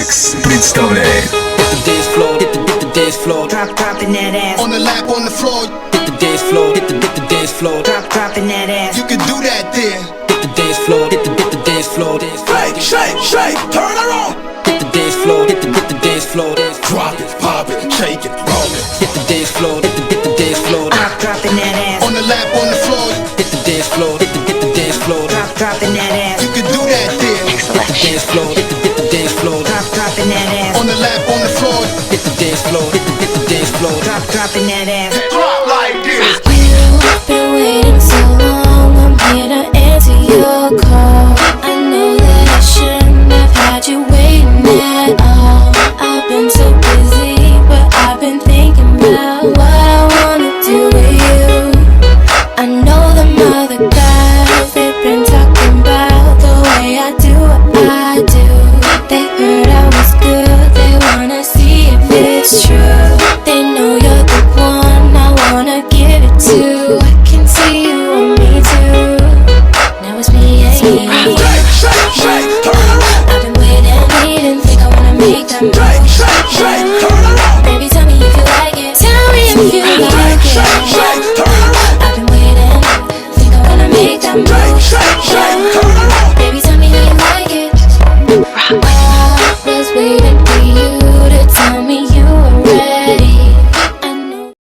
Mix представляет Hit the dance floor, hit the dance floor, dropping that ass. On the lap, on the floor, Hit the dance floor, hit the dance floor, dropping that ass. you can do that there. Hit the dance floor, hit the dance floor, Shake, shake, shake, turn her on. hit the dance floor, hit the dance floor, Drop it, pop it, shake it, roll it. hit the dance floor, hit the dance floor, dropping that ass. On the lap, on the floor, Hit the dance floor, hit the dance floor, dropping that ass. you can do that there. Dance floor, hit the dance floor, dropping that ass. On the lap, on the floor, Hit the dance floor, hit the dance floor, dropping that ass.